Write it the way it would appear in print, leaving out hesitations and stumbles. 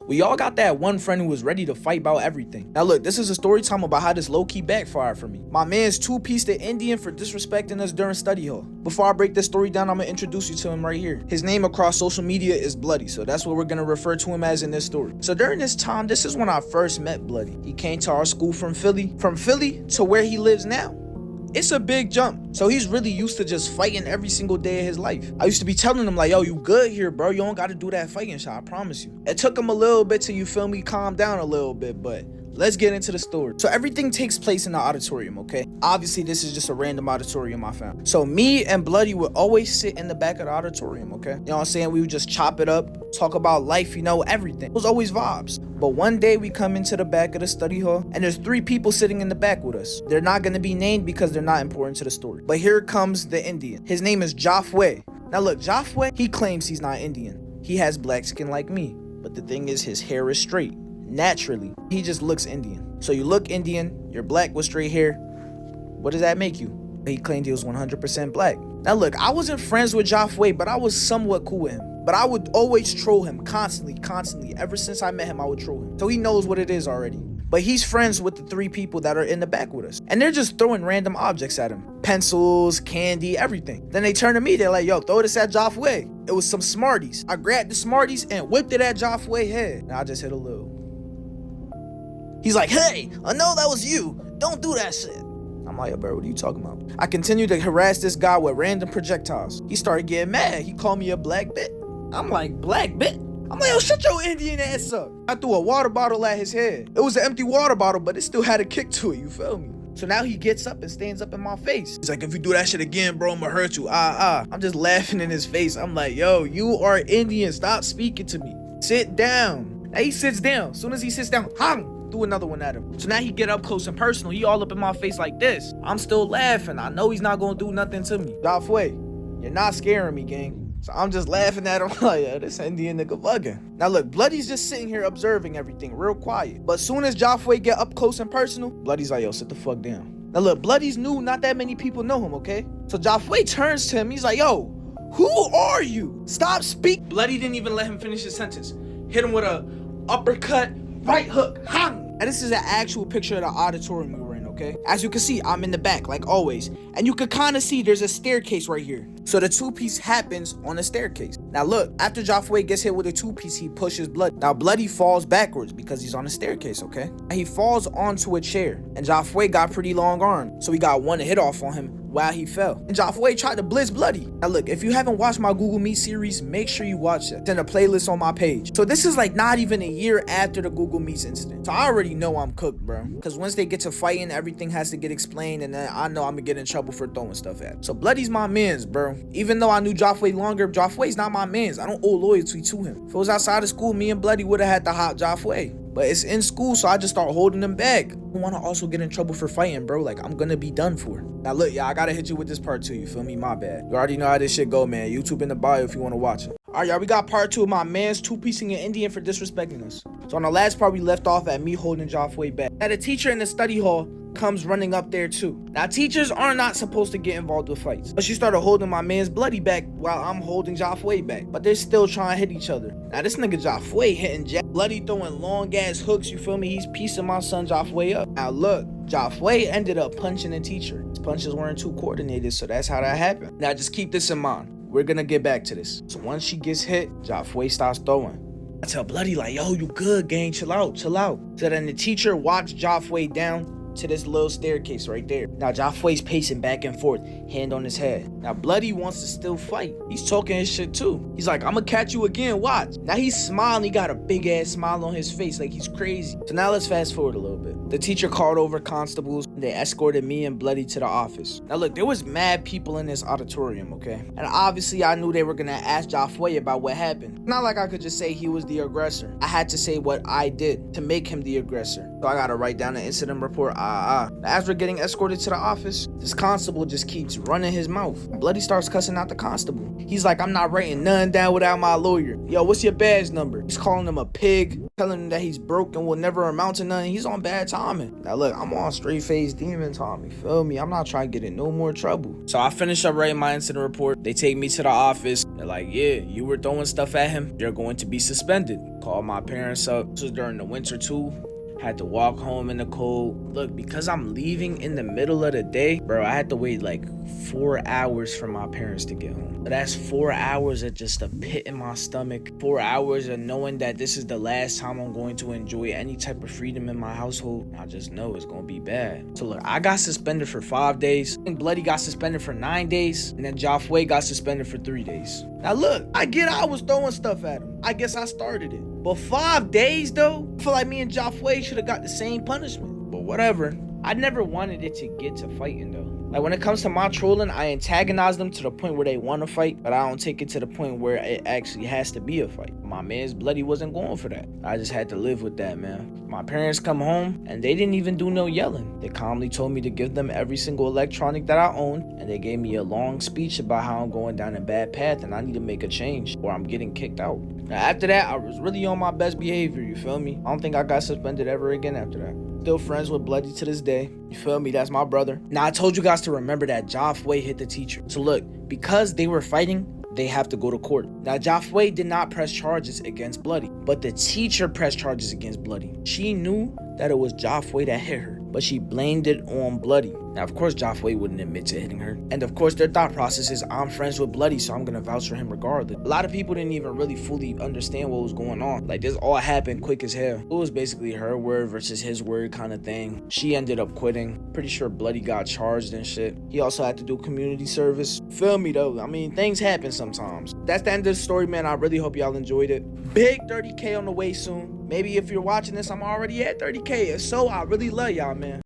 We all got that one friend who was ready to fight about everything. Now look, this is a story time about how this low-key backfired for me. My man's two-piece the Indian for disrespecting us during study hall. Before I break this story down, I'm gonna introduce you to him right here. His name across social media is Bloody, so that's what we're gonna refer to him as in this story. So during this time, this is when I first met Bloody. He came to our school from Philly. From Philly to where he lives now, it's a big jump. So he's really used to just fighting every single day of his life. I used to be telling him like, yo, you good here, bro. You don't got to do that fighting shit, I promise you. It took him a little bit till, you feel me, calm down a little bit, but let's get into the story. So everything takes place in the auditorium, okay? Obviously, this is just a random auditorium I found. So me and Bloody would always sit in the back of the auditorium, okay? You know what I'm saying? We would just chop it up, talk about life, you know, everything. It was always vibes. But one day we come into the back of the study hall and there's 3 people sitting in the back with us. They're not gonna be named because they're not important to the story. But here comes the Indian. His name is Jafwe. Now look, Jafwe, he claims he's not Indian. He has black skin like me. But the thing is, his hair is straight. Naturally, he just looks Indian. So you look Indian, you're black with straight hair. What does that make you? He claimed he was 100% black. Now look, I wasn't friends with Jafwe, but I was somewhat cool with him. But I would always troll him constantly. Ever since I met him, I would troll him. So he knows what it is already. But he's friends with the 3 people that are in the back with us. And they're just throwing random objects at him. Pencils, candy, everything. Then they turn to me, they're like, yo, throw this at Jafwe. It was some Smarties. I grabbed the Smarties and whipped it at Jafwe's head. And I just hit a little. He's like, hey, I know that was you. Don't do that shit. I'm like, yo, bro, what are you talking about? I continued to harass this guy with random projectiles. He started getting mad. He called me a black bit. I'm like, black bit? I'm like, yo, shut your Indian ass up. I threw a water bottle at his head. It was an empty water bottle, but it still had a kick to it, you feel me? So now he gets up and stands up in my face. He's like, if you do that shit again, bro, I'm gonna hurt you. I'm just laughing in his face. I'm like, yo, you are Indian. Stop speaking to me. Sit down. Now he sits down. As soon as he sits down, hang. Threw another one at him. So now he get up close and personal. He all up in my face like this. I'm still laughing. I know he's not gonna do nothing to me. Jafwe, you're not scaring me, gang. So I'm just laughing at him like, yo, this Indian nigga bugging. Now look, Bloody's just sitting here observing everything real quiet. But soon as Jafwe get up close and personal, Bloody's like, yo, sit the fuck down. Now look, Bloody's new, not that many people know him, okay? So Jafwe turns to him, he's like, yo, who are you? Stop speaking. Bloody didn't even let him finish his sentence. Hit him with a uppercut, right hook, hang. And this is an actual picture of the auditorium we were in, okay? As you can see, I'm in the back, like always. And you can kind of see there's a staircase right here. So the 2-piece happens on the staircase. Now look, after Jafwe gets hit with a 2-piece, he pushes Bloody. Now Bloody falls backwards because he's on the staircase, okay? And he falls onto a chair. And Jafwe got pretty long arms, so he got one hit off on him while he fell. And Jafwe tried to blitz Bloody. Now look, if you haven't watched my Google Meet series, make sure you watch it. It's in a playlist on my page. So this is like not even a year after the Google Meets incident. So I already know I'm cooked, bro. Because once they get to fighting, everything has to get explained, and then I know I'm gonna get in trouble for throwing stuff at him. So Bloody's my mans, bro. Even though I knew Jafwe longer, Jafwe's not my mans. I don't owe loyalty to him. If it was outside of school, me and Bloody would have had to hop Jafwe. But it's in school, so I just start holding them back. I don't want to also get in trouble for fighting, bro. Like, I'm gonna be done for. Now, look, y'all, I gotta hit you with this part 2, you feel me? My bad. You already know how this shit go, man. YouTube in the bio if you want to watch it. All right, y'all, we got part 2 of my man's 2-piecing an Indian for disrespecting us. So on the last part, we left off at me holding Jafwe back. Now, the teacher in the study hall comes running up there too. Now, teachers are not supposed to get involved with fights, but she started holding my man's Bloody back while I'm holding Jafwe back. But they're still trying to hit each other. Now, this nigga Jafwe hitting Bloody, throwing long ass hooks, you feel me? He's piecing my son Jafwe up. Now look, Jafwe ended up punching the teacher. His punches weren't too coordinated, so that's how that happened. Now just keep this in mind. We're gonna get back to this. So once she gets hit, Jafwe starts throwing. I tell Bloody like, yo, you good, gang, chill out. So then the teacher walks Jafwe down to this little staircase right there. Now Jafwe's pacing back and forth, hand on his head. Now Bloody wants to still fight. He's talking his shit too. He's like, I'm gonna catch you again, watch. Now he's smiling, he got a big ass smile on his face like he's crazy. So now let's fast forward a little bit. The teacher called over constables. They escorted me and Bloody to the office. Now look, there was mad people in this auditorium, okay? And obviously I knew they were gonna ask Jafwe about what happened. Not like I could just say he was the aggressor. I had to say what I did to make him the aggressor. So I gotta write down the incident report. Now, as we're getting escorted to the office, this constable just keeps running his mouth. Bloody starts cussing out the constable. He's like, I'm not writing nothing down without my lawyer. Yo, what's your badge number? He's calling him a pig, telling him that he's broke and will never amount to nothing. He's on bad timing. Now look, I'm on straight face it's demon time, you feel me? I'm not trying to get in no more trouble. So I finish up writing my incident report. They take me to the office. They're like, yeah, you were throwing stuff at him. You're going to be suspended. Call my parents up. This was during the winter too. Had to walk home in the cold. Look, because I'm leaving in the middle of the day, bro, I had to wait like 4 hours for my parents to get home. But that's 4 hours of just a pit in my stomach. 4 hours of knowing that this is the last time I'm going to enjoy any type of freedom in my household. I just know it's gonna be bad. So look, I got suspended for 5 days. And Bloody got suspended for 9 days. And then Joffway got suspended for 3 days. Now look, I get I was throwing stuff at him. I guess I started it. But 5 days though, I feel like me and Joffway should have got the same punishment. But whatever. I never wanted it to get to fighting though. Like when it comes to my trolling, I antagonize them to the point where they want to fight, but I don't take it to the point where it actually has to be a fight. My man's Bloody wasn't going for that. I just had to live with that, man. My parents come home and they didn't even do no yelling. They calmly told me to give them every single electronic that I owned, and they gave me a long speech about how I'm going down a bad path and I need to make a change or I'm getting kicked out. Now after that, I was really on my best behavior, you feel me? I don't think I got suspended ever again after that. Still friends with Bloody to this day. You feel me? That's my brother. Now, I told you guys to remember that Joffway hit the teacher. So look, because they were fighting, they have to go to court. Now, Joffway did not press charges against Bloody, but the teacher pressed charges against Bloody. She knew that it was Joffway that hit her, but she blamed it on Bloody. Now, of course, Joffway wouldn't admit to hitting her. And of course, their thought process is, I'm friends with Bloody, so I'm gonna vouch for him regardless. A lot of people didn't even really fully understand what was going on. Like, this all happened quick as hell. It was basically her word versus his word kind of thing. She ended up quitting. Pretty sure Bloody got charged and shit. He also had to do community service. Feel me, though? I mean, things happen sometimes. That's the end of the story, man. I really hope y'all enjoyed it. Big 30K on the way soon. Maybe if you're watching this, I'm already at 30K. If so, I really love y'all, man.